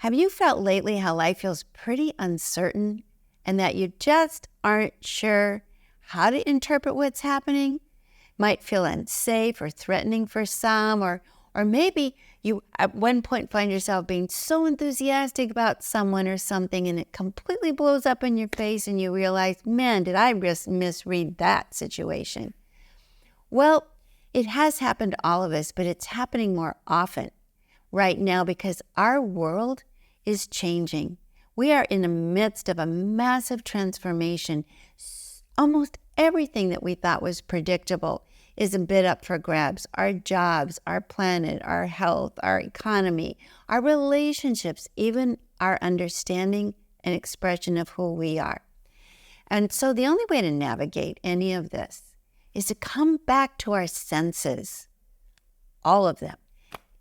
Have you felt lately how life feels pretty uncertain and that you just aren't sure how to interpret what's happening? Might feel unsafe or threatening for some, or maybe you at one point find yourself being so enthusiastic about someone or something and it completely blows up in your face and you realize, man, did I just misread that situation? Well, it has happened to all of us, but it's happening more often right now because our world is changing. We are in the midst of a massive transformation. Almost everything that we thought was predictable is a bit up for grabs. Our jobs, our planet, our health, our economy, our relationships, even our understanding and expression of who we are. And so the only way to navigate any of this is to come back to our senses, all of them.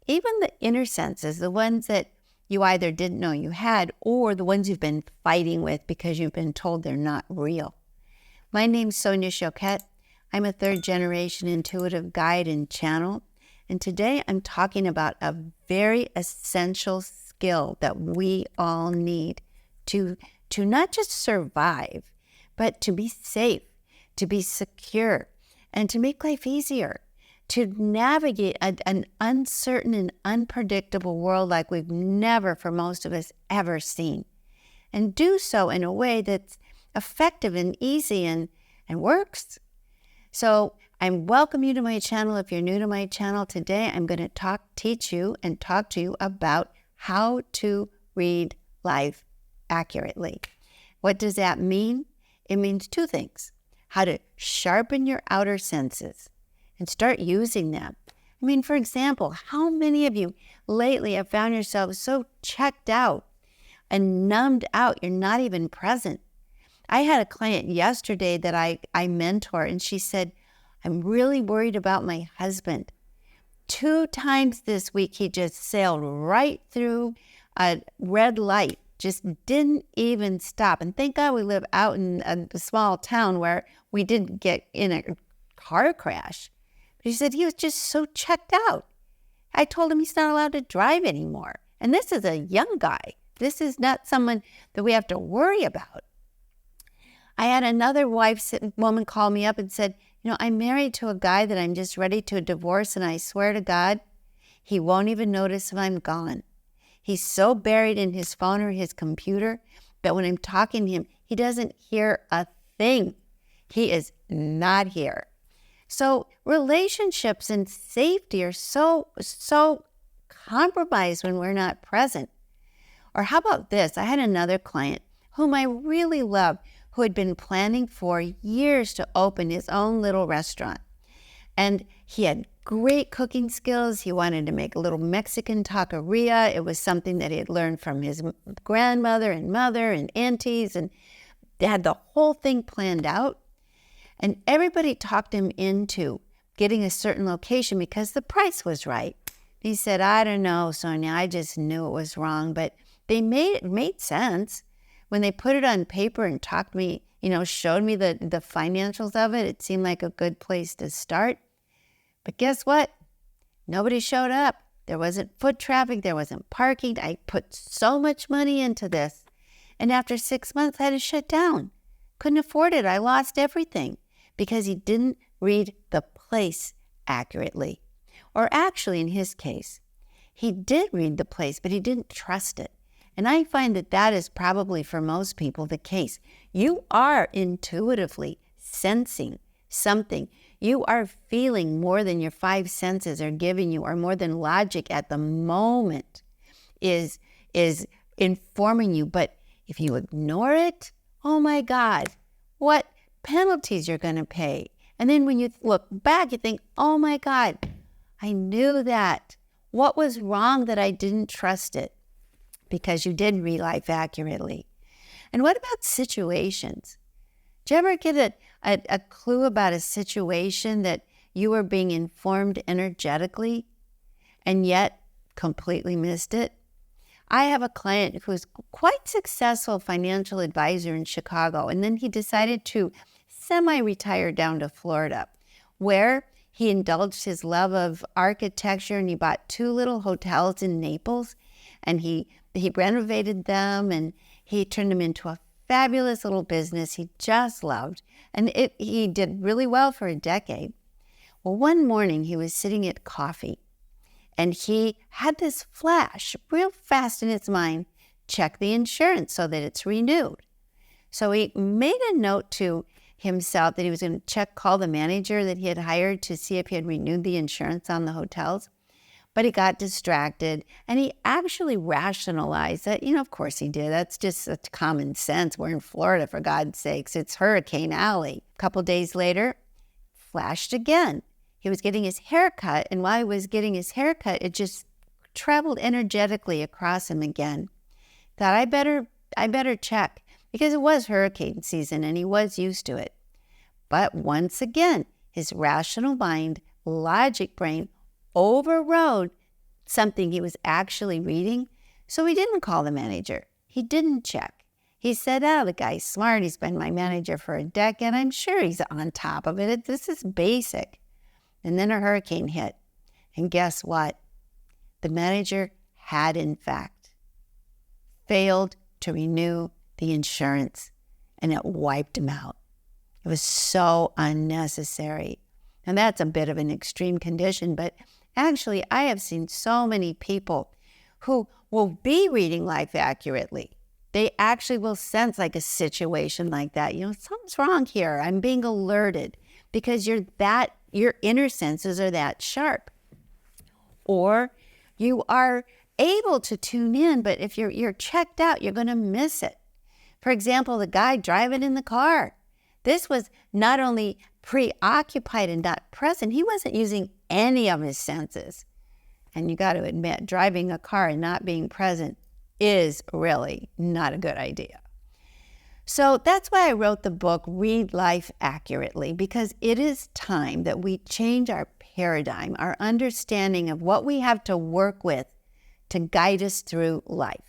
Even the inner senses, the ones that you either didn't know you had or the ones you've been fighting with because you've been told they're not real. My name's Sonia Choquette. I'm a third-generation intuitive guide and channel, and today I'm talking about a very essential skill that we all need to not just survive, but to be safe, to be secure, and to make life easier, to navigate an uncertain and unpredictable world like we've never, for most of us, ever seen, and do so in a way that's effective and easy and works. So I welcome you to my channel. If you're new to my channel today, I'm going to teach you and talk to you about how to read life accurately. What does that mean? It means two things: how to sharpen your outer senses and start using them. I mean, for example, how many of you lately have found yourselves so checked out and numbed out, you're not even present? I had a client yesterday that I mentor, and she said, I'm really worried about my husband. 2 times this week, he just sailed right through a red light, just didn't even stop. And thank God we live out in a small town where we didn't get in a car crash. But she said he was just so checked out. I told him he's not allowed to drive anymore. And this is a young guy. This is not someone that we have to worry about. I had another woman call me up and said, I'm married to a guy that I'm just ready to divorce, and I swear to God, he won't even notice if I'm gone. He's so buried in his phone or his computer that when I'm talking to him, he doesn't hear a thing. He is not here. So relationships and safety are so compromised when we're not present. Or how about this? I had another client whom I really love, who had been planning for years to open his own little restaurant. And he had great cooking skills. He wanted to make a little Mexican taqueria. It was something that he had learned from his grandmother and mother and aunties, and they had the whole thing planned out. And everybody talked him into getting a certain location because the price was right. He said, I don't know, Sonia, I just knew it was wrong, but it made sense. When they put it on paper and showed me the financials of it, it seemed like a good place to start. But guess what? Nobody showed up. There wasn't foot traffic. There wasn't parking. I put so much money into this. And after 6 months, I had to shut down. Couldn't afford it. I lost everything because he didn't read the place accurately. Or actually, in his case, he did read the place, but he didn't trust it. And I find that is probably for most people the case. You are intuitively sensing something. You are feeling more than your 5 senses are giving you, or more than logic at the moment is informing you. But if you ignore it, oh my God, what penalties you're going to pay. And then when you look back, you think, oh my God, I knew that. What was wrong that I didn't trust it? Because you did read life accurately. And what about situations? Do you ever get a clue about a situation that you were being informed energetically and yet completely missed it? I have a client who's quite successful financial advisor in Chicago, and then he decided to semi-retire down to Florida, where he indulged his love of architecture, and he bought 2 little hotels in Naples, and he he renovated them and he turned them into a fabulous little business he just loved. And he did really well for a decade. Well, one morning he was sitting at coffee and he had this flash real fast in his mind, check the insurance so that it's renewed. So he made a note to himself that he was going to call the manager that he had hired to see if he had renewed the insurance on the hotels. But he got distracted and he actually rationalized that, of course he did. That's just such common sense. We're in Florida, for God's sakes. It's Hurricane Alley. A couple days later, flashed again. He was getting his hair cut, and while he was getting his hair cut, it just traveled energetically across him again. Thought, I better check, because it was hurricane season and he was used to it. But once again, his rational mind, logic brain, overrode something he was actually reading, so he didn't call the manager. He didn't check. He said, the guy's smart. He's been my manager for a decade. I'm sure he's on top of it. This is basic. And then a hurricane hit. And guess what? The manager had, in fact, failed to renew the insurance, and it wiped him out. It was so unnecessary. And that's a bit of an extreme condition, but actually, I have seen so many people who will be reading life accurately. They actually will sense like a situation like that. Something's wrong here. I'm being alerted, because your inner senses are that sharp. Or you are able to tune in, but if you're checked out, you're going to miss it. For example, the guy driving in the car. This was not only preoccupied and not present, he wasn't using any of his senses. And you got to admit, driving a car and not being present is really not a good idea. So that's why I wrote the book, Read Life Accurately, because it is time that we change our paradigm, our understanding of what we have to work with to guide us through life.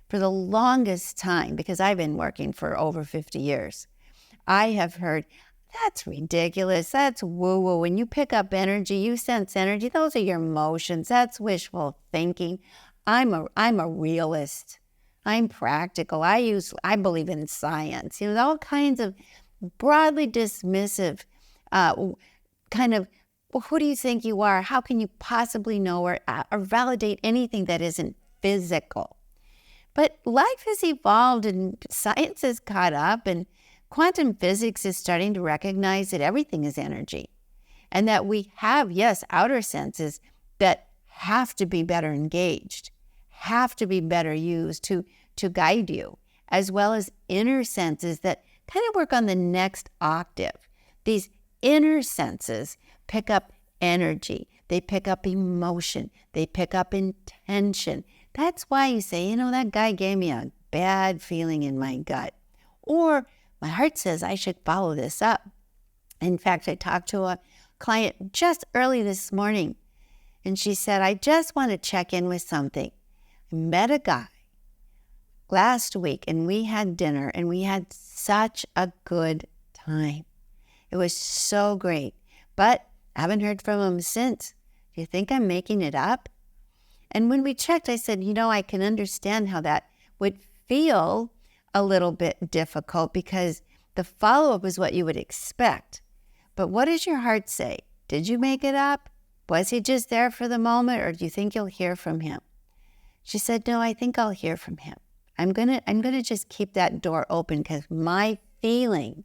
For the longest time, because I've been working for over 50 years, I have heard, that's ridiculous, that's woo-woo. When you pick up energy, you sense energy, those are your emotions, that's wishful thinking. I'm a realist. I'm practical. I believe in science. All kinds of broadly dismissive kind of, well, who do you think you are? How can you possibly know or validate anything that isn't physical? But life has evolved and science has caught up, and quantum physics is starting to recognize that everything is energy, and that we have, yes, outer senses that have to be better engaged, have to be better used to guide you, as well as inner senses that kind of work on the next octave. These inner senses pick up energy, they pick up emotion, they pick up intention. That's why you say, that guy gave me a bad feeling in my gut. Or my heart says I should follow this up. In fact, I talked to a client just early this morning, and she said, I just want to check in with something. I met a guy last week, and we had dinner, and we had such a good time. It was so great, but I haven't heard from him since. Do you think I'm making it up? And when we checked, I said, I can understand how that would feel a little bit difficult, because the follow-up is what you would expect. But what does your heart say? Did you make it up? Was he just there for the moment, or do you think you'll hear from him? She said, no, I think I'll hear from him. I'm gonna just keep that door open, because my feeling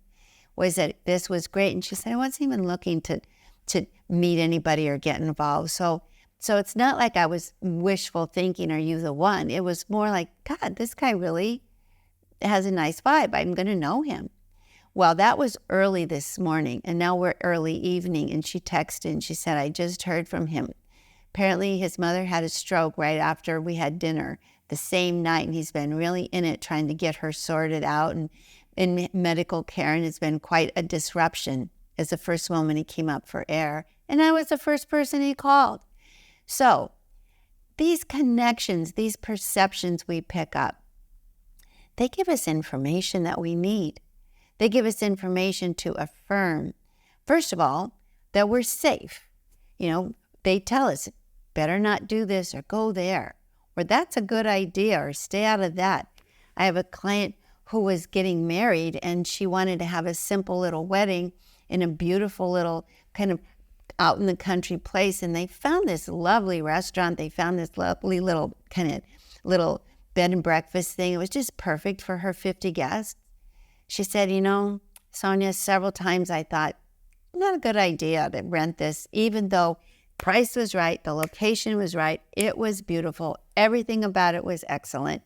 was that this was great. And she said, I wasn't even looking to meet anybody or get involved. So it's not like I was wishful thinking, are you the one? It was more like, God, this guy really has a nice vibe. I'm going to know him. Well, that was early this morning, and now we're early evening, and she texted and she said, I just heard from him. Apparently his mother had a stroke right after we had dinner the same night, and he's been really in it trying to get her sorted out and in medical care, and it's been quite a disruption as the first woman he came up for air, and I was the first person he called. So these connections, these perceptions we pick up, they give us information that we need. They give us information to affirm, first of all, that we're safe. They tell us, better not do this or go there. or that's a good idea, or stay out of that. I have a client who was getting married, and she wanted to have a simple little wedding in a beautiful little kind of out in the country place, and they found this lovely restaurant. They found this lovely little kind of little bed and breakfast thing. It was just perfect for her 50 guests. She said, Sonia, several times I thought, not a good idea to rent this, even though price was right, the location was right, it was beautiful, everything about it was excellent.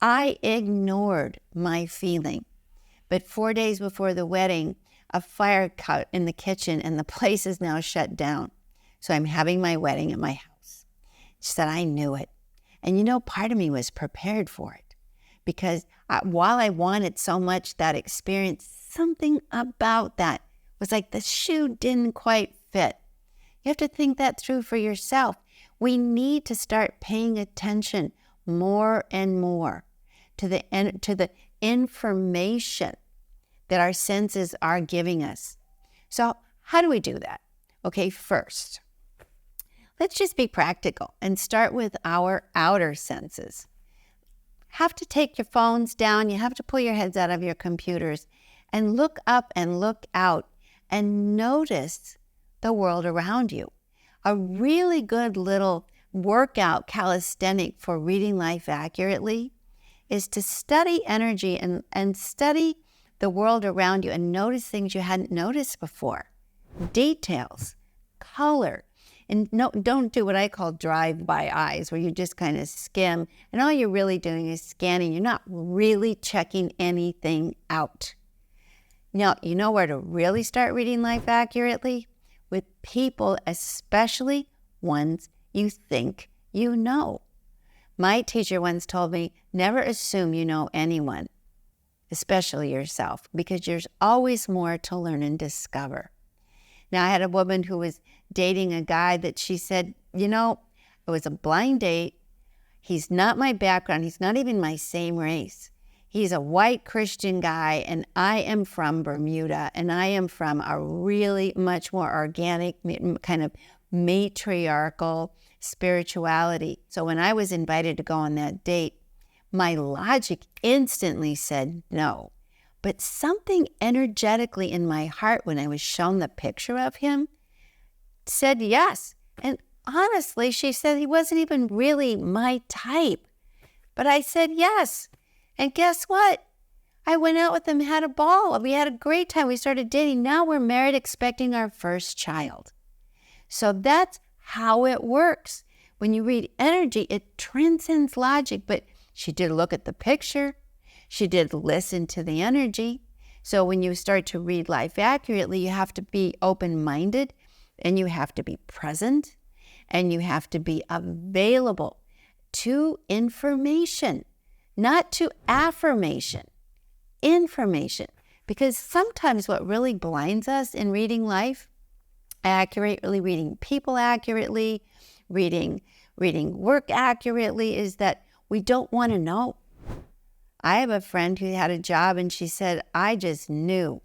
I ignored my feeling. But 4 days before the wedding, a fire caught in the kitchen and the place is now shut down. So I'm having my wedding at my house. She said, I knew it. And part of me was prepared for it, because while I wanted so much that experience, something about that was like the shoe didn't quite fit. You have to think that through for yourself. We need to start paying attention more and more to the information that our senses are giving us. So how do we do that? Okay, first, let's just be practical and start with our outer senses. Have to take your phones down. You have to pull your heads out of your computers and look up and look out and notice the world around you. A really good little workout calisthenic for reading life accurately is to study energy and study the world around you and notice things you hadn't noticed before. Details, color. And no, don't do what I call drive-by eyes, where you just kind of skim, and all you're really doing is scanning. You're not really checking anything out. Now, you know where to really start reading life accurately? With people, especially ones you think you know. My teacher once told me, never assume you know anyone, especially yourself, because there's always more to learn and discover. Now, I had a woman who was dating a guy that she said, it was a blind date. He's not my background. He's not even my same race. He's a white Christian guy, and I am from Bermuda, and I am from a really much more organic, kind of matriarchal spirituality. So when I was invited to go on that date, my logic instantly said no. But something energetically in my heart, when I was shown the picture of him, said yes. And honestly, she said he wasn't even really my type. But I said yes. And guess what? I went out with him, had a ball. We had a great time. We started dating. Now we're married, expecting our first child. So that's how it works. When you read energy, it transcends logic. But she did look at the picture. She did listen to the energy. So when you start to read life accurately, you have to be open-minded, and you have to be present, and you have to be available to information, not to affirmation, information. Because sometimes what really blinds us in reading life accurately, reading people accurately, reading work accurately, is that we don't want to know. I have a friend who had a job, and she said, I just knew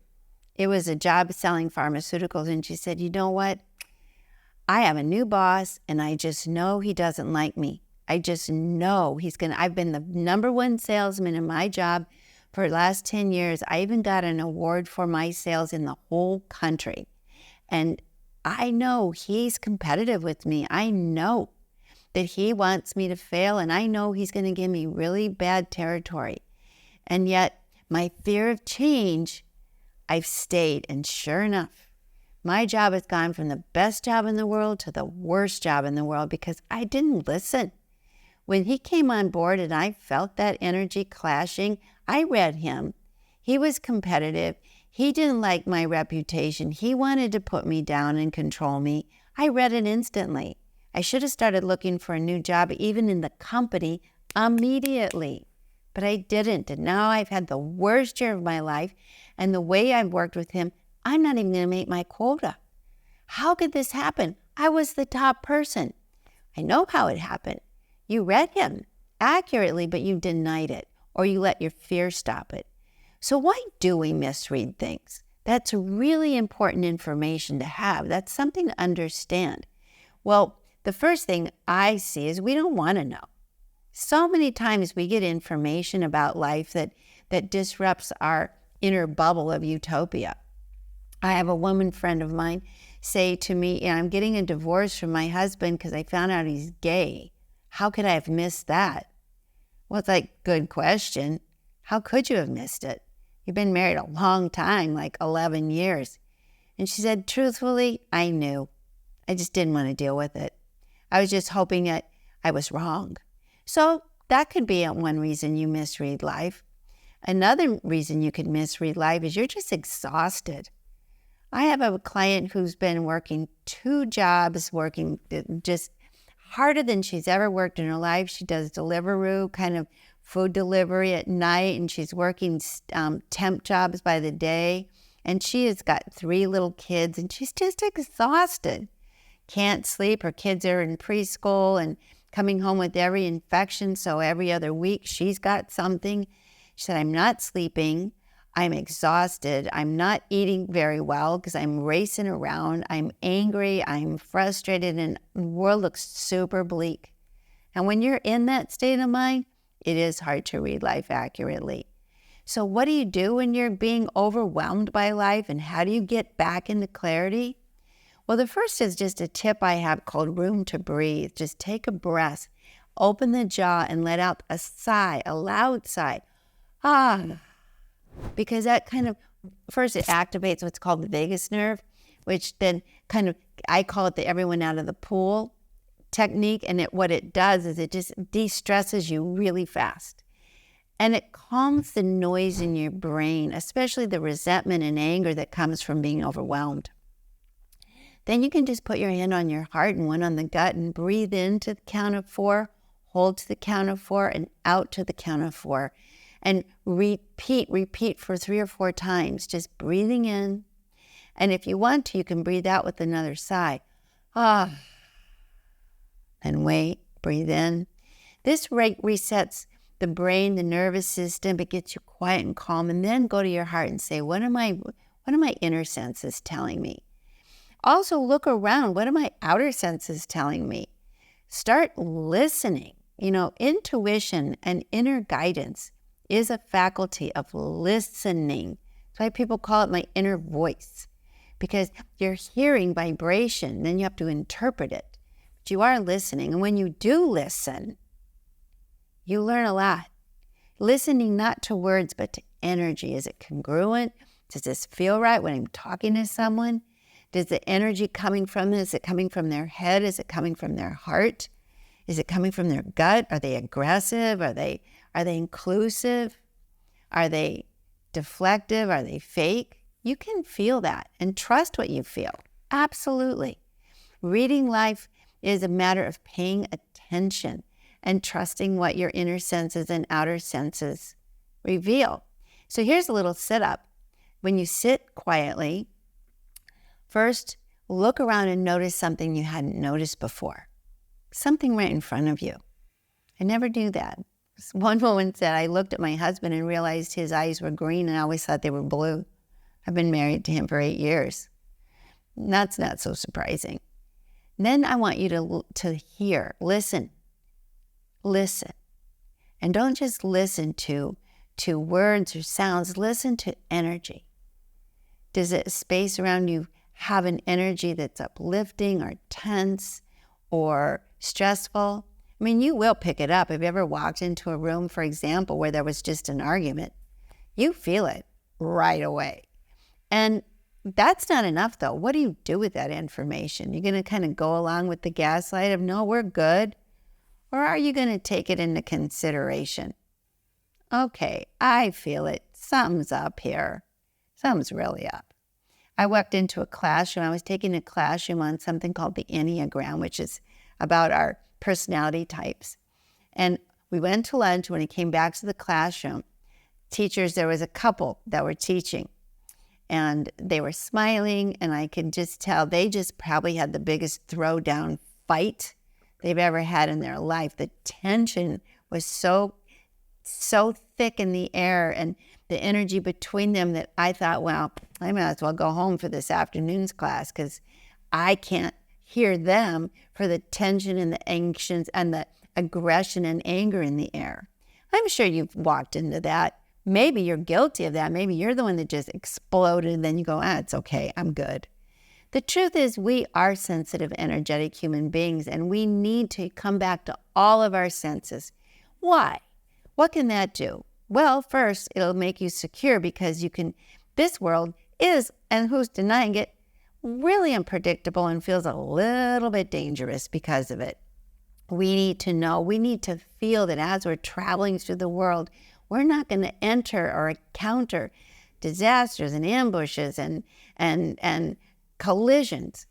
it was a job selling pharmaceuticals. And she said, you know what? I have a new boss, and I just know he doesn't like me. I just know I've been the number one salesman in my job for the last 10 years. I even got an award for my sales in the whole country. And I know he's competitive with me. I know that he wants me to fail, and I know he's going to give me really bad territory. And yet, my fear of change, I've stayed. And sure enough, my job has gone from the best job in the world to the worst job in the world because I didn't listen. When he came on board and I felt that energy clashing, I read him. He was competitive. He didn't like my reputation. He wanted to put me down and control me. I read it instantly. I should have started looking for a new job, even in the company, immediately. But I didn't. And now I've had the worst year of my life. And the way I've worked with him, I'm not even going to make my quota. How could this happen? I was the top person. I know how it happened. You read him accurately, but you denied it, or you let your fear stop it. So why do we misread things? That's really important information to have. That's something to understand. Well, the first thing I see is we don't want to know. So many times we get information about life that disrupts our inner bubble of utopia. I have a woman friend of mine say to me, I'm getting a divorce from my husband because I found out he's gay. How could I have missed that? Well, it's like, good question. How could you have missed it? You've been married a long time, like 11 years. And she said, truthfully, I knew. I just didn't want to deal with it. I was just hoping that I was wrong. So that could be one reason you misread life. Another reason you could misread life is you're just exhausted. I have a client who's been working 2 jobs, working just harder than she's ever worked in her life. She does Deliveroo, kind of food delivery at night, and she's working temp jobs by the day. And she has got 3 little kids, and she's just exhausted. Can't sleep. Her kids are in preschool and coming home with every infection. So every other week she's got something. She said, I'm not sleeping. I'm exhausted. I'm not eating very well because I'm racing around. I'm angry. I'm frustrated, and the world looks super bleak. And when you're in that state of mind, it is hard to read life accurately. So what do you do when you're being overwhelmed by life, and how do you get back into clarity? Well, the first is just a tip I have called room to breathe. Just take a breath, open the jaw, and let out a sigh, a loud sigh. Because that kind of, first it activates what's called the vagus nerve, which then kind of, I call it the everyone out of the pool technique. And what it does is it just de-stresses you really fast. And it calms the noise in your brain, especially the resentment and anger that comes from being overwhelmed. Then you can just put your hand on your heart and one on the gut and breathe in to the count of 4, hold to the count of 4, and out to the count of 4. And repeat for 3 or 4 times, just breathing in. And if you want to, you can breathe out with another sigh. And wait, breathe in. This resets the brain, the nervous system. It gets you quiet and calm. And then go to your heart and say, what are my inner senses telling me? Also look around. What are my outer senses telling me? Start listening. Intuition and inner guidance is a faculty of listening. That's why people call it my inner voice, because you're hearing vibration, then you have to interpret it. But you are listening. And when you do listen, you learn a lot. Listening not to words, but to energy. Is it congruent? Does this feel right when I'm talking to someone? Does the energy coming from this, is it coming from their head? Is it coming from their heart? Is it coming from their gut? Are they aggressive? Are they inclusive? Are they deflective? Are they fake? You can feel that and trust what you feel. Absolutely. Reading life is a matter of paying attention and trusting what your inner senses and outer senses reveal. So here's a little sit-up. When you sit quietly, first look around and notice something you hadn't noticed before. Something right in front of you. I never do that. One woman said, I looked at my husband and realized his eyes were green and I always thought they were blue. I've been married to him for 8 years. That's not so surprising. Then I want you to hear, listen. And don't just listen to words or sounds, listen to energy. Does the space around you have an energy that's uplifting or tense or stressful? I mean, you will pick it up. Have you ever walked into a room, for example, where there was just an argument? You feel it right away. And that's not enough, though. What do you do with that information? You're going to kind of go along with the gaslight of, no, we're good? Or are you going to take it into consideration? Okay, I feel it. Something's up here. Something's really up. I walked into a classroom. I was taking a classroom on something called the Enneagram, which is about our personality types. And we went to lunch. When I came back to the classroom, there was a couple that were teaching. And they were smiling, and I could just tell they just probably had the biggest throwdown fight they've ever had in their life. The tension was so thick in the air and the energy between them that I thought, well, I might as well go home for this afternoon's class because I can't hear them for the tension and the anxious and aggression and anger in the air. I'm sure you've walked into that. Maybe you're guilty of that. Maybe you're the one that just exploded and then you go, it's okay, I'm good. The truth is we are sensitive, energetic human beings, and we need to come back to all of our senses. Why? What can that do? Well, first, it'll make you secure because this world is, and who's denying it, really unpredictable and feels a little bit dangerous because of it. We need to know, we need to feel that as we're traveling through the world, we're not going to enter or encounter disasters and ambushes and collisions.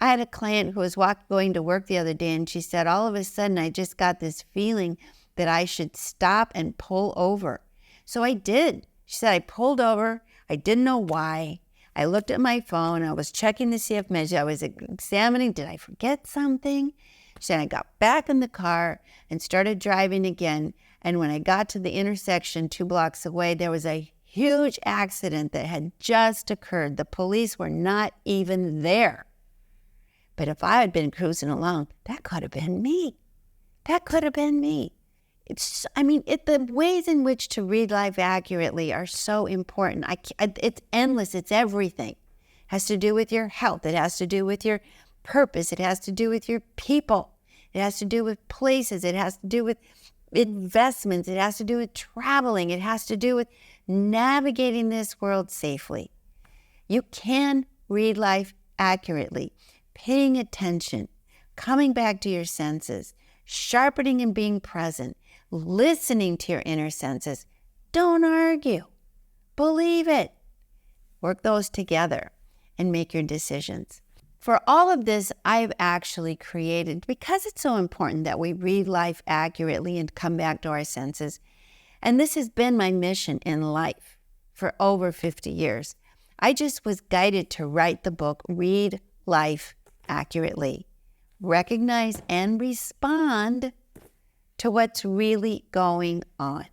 I had a client who was going to work the other day, and she said, all of a sudden, I just got this feeling that I should stop and pull over. So I did. She said, I pulled over. I didn't know why. I looked at my phone. I was checking to see if I was examining, did I forget something? She said, I got back in the car and started driving again. And when I got to the intersection 2 blocks away, there was a huge accident that had just occurred. The police were not even there. But if I had been cruising along, that could have been me. That could have been me. The ways in which to read life accurately are so important. It's endless. It's everything. It has to do with your health. It has to do with your purpose. It has to do with your people. It has to do with places. It has to do with investments. It has to do with traveling. It has to do with navigating this world safely. You can read life accurately, paying attention, coming back to your senses, sharpening and being present, listening to your inner senses. Don't argue. Believe it. Work those together and make your decisions. For all of this, I've actually created, because it's so important that we read life accurately and come back to our senses, and this has been my mission in life for over 50 years. I just was guided to write the book, Read Life Accurately. Recognize and respond to what's really going on.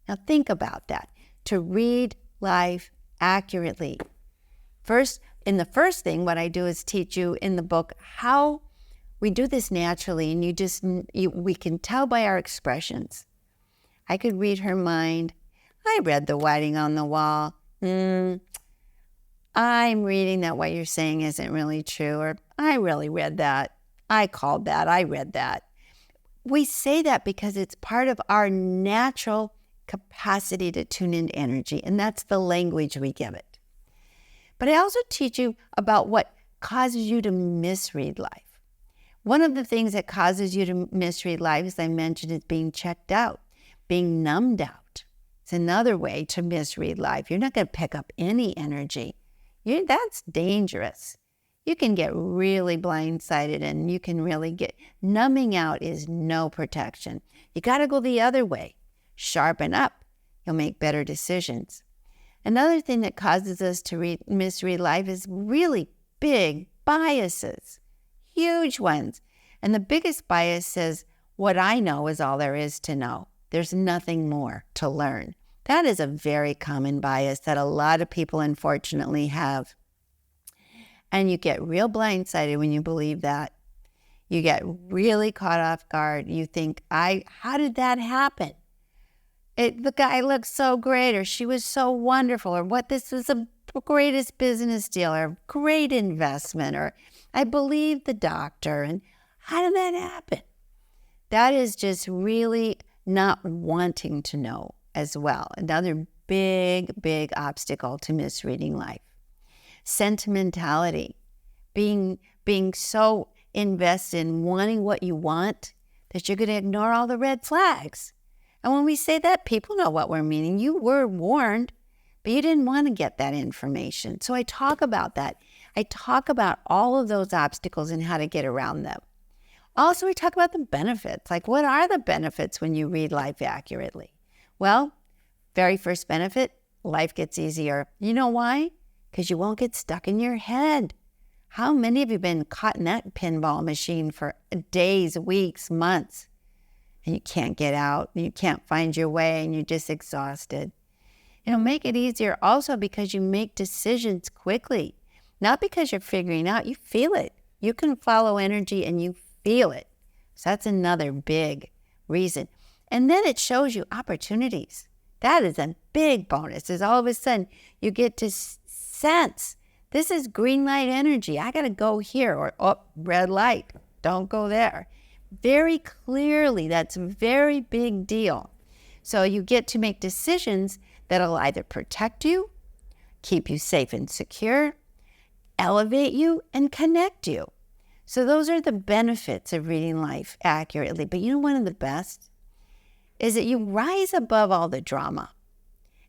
Now think about that. To read life accurately. The first thing, what I do is teach you in the book how we do this naturally, and we can tell by our expressions. I could read her mind. I read the writing on the wall. I'm reading that what you're saying isn't really true, or I really read that. I called that. I read that. We say that because it's part of our natural capacity to tune into energy, and that's the language we give it. But I also teach you about what causes you to misread life. One of the things that causes you to misread life, as I mentioned, is being checked out, being numbed out. It's another way to misread life. You're not going to pick up any energy. That's dangerous. You can get really blindsided, and you can really numbing out is no protection. You got to go the other way. Sharpen up. You'll make better decisions. Another thing that causes us to misread life is really big biases, huge ones. And the biggest bias says, what I know is all there is to know. There's nothing more to learn. That is a very common bias that a lot of people unfortunately have. And you get real blindsided when you believe that. You get really caught off guard. You think, how did that happen? The guy looked so great, or she was so wonderful, or this was the greatest business deal, or great investment, or I believe the doctor. And how did that happen? That is just really not wanting to know as well. Another big, big obstacle to misreading life. Sentimentality, being so invested in wanting what you want that you're going to ignore all the red flags. And when we say that, people know what we're meaning. You were warned, but you didn't want to get that information. So I talk about that. I talk about all of those obstacles and how to get around them. Also, we talk about the benefits. Like, what are the benefits when you read life accurately? Well, very first benefit, life gets easier. You know why? Because you won't get stuck in your head. How many of you have been caught in that pinball machine for days, weeks, months? And you can't get out, and you can't find your way, and you're just exhausted. It'll make it easier also because you make decisions quickly. Not because you're figuring out, you feel it. You can follow energy and you feel it. So that's another big reason. And then it shows you opportunities. That is a big bonus, is all of a sudden you get to sense, this is green light energy. I got to go here, or oh, red light, don't go there. Very clearly, that's a very big deal. So you get to make decisions that'll either protect you, keep you safe and secure, elevate you, and connect you. So those are the benefits of reading life accurately. But you know, one of the best is that you rise above all the drama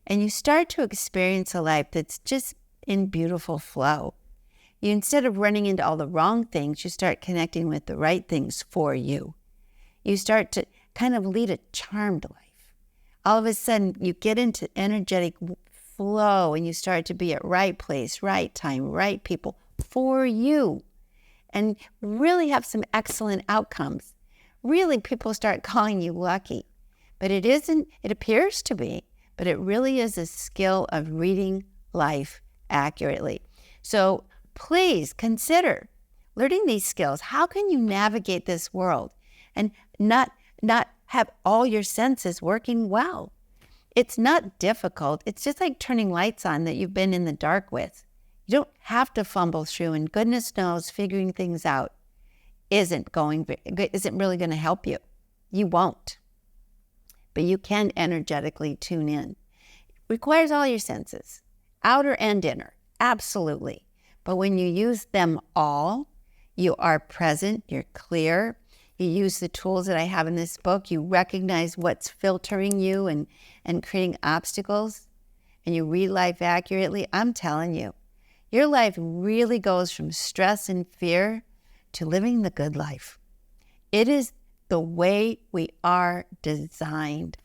and you start to experience a life that's just in beautiful flow. You, instead of running into all the wrong things, you start connecting with the right things for you. You start to kind of lead a charmed life. All of a sudden, you get into energetic flow and you start to be at right place, right time, right people for you, and really have some excellent outcomes. Really, people start calling you lucky. But it isn't, it appears to be, but it really is a skill of reading life accurately. So please consider learning these skills. How can you navigate this world and not have all your senses working well? It's not difficult. It's just like turning lights on that you've been in the dark with. You don't have to fumble through, and goodness knows figuring things out isn't really going to help you. You won't. But you can energetically tune in. It requires all your senses, outer and inner, absolutely. But when you use them all, you are present, you're clear, you use the tools that I have in this book, you recognize what's filtering you and creating obstacles, and you read life accurately. I'm telling you, your life really goes from stress and fear to living the good life. It is the way we are designed.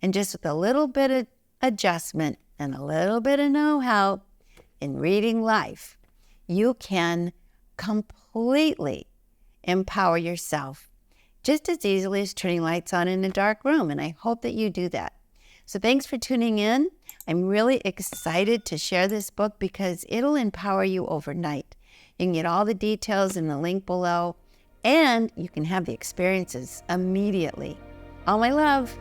And just with a little bit of adjustment and a little bit of know-how in reading life, you can completely empower yourself just as easily as turning lights on in a dark room. And I hope that you do that. So thanks for tuning in. I'm really excited to share this book because it'll empower you overnight. You can get all the details in the link below, and you can have the experiences immediately. All my love.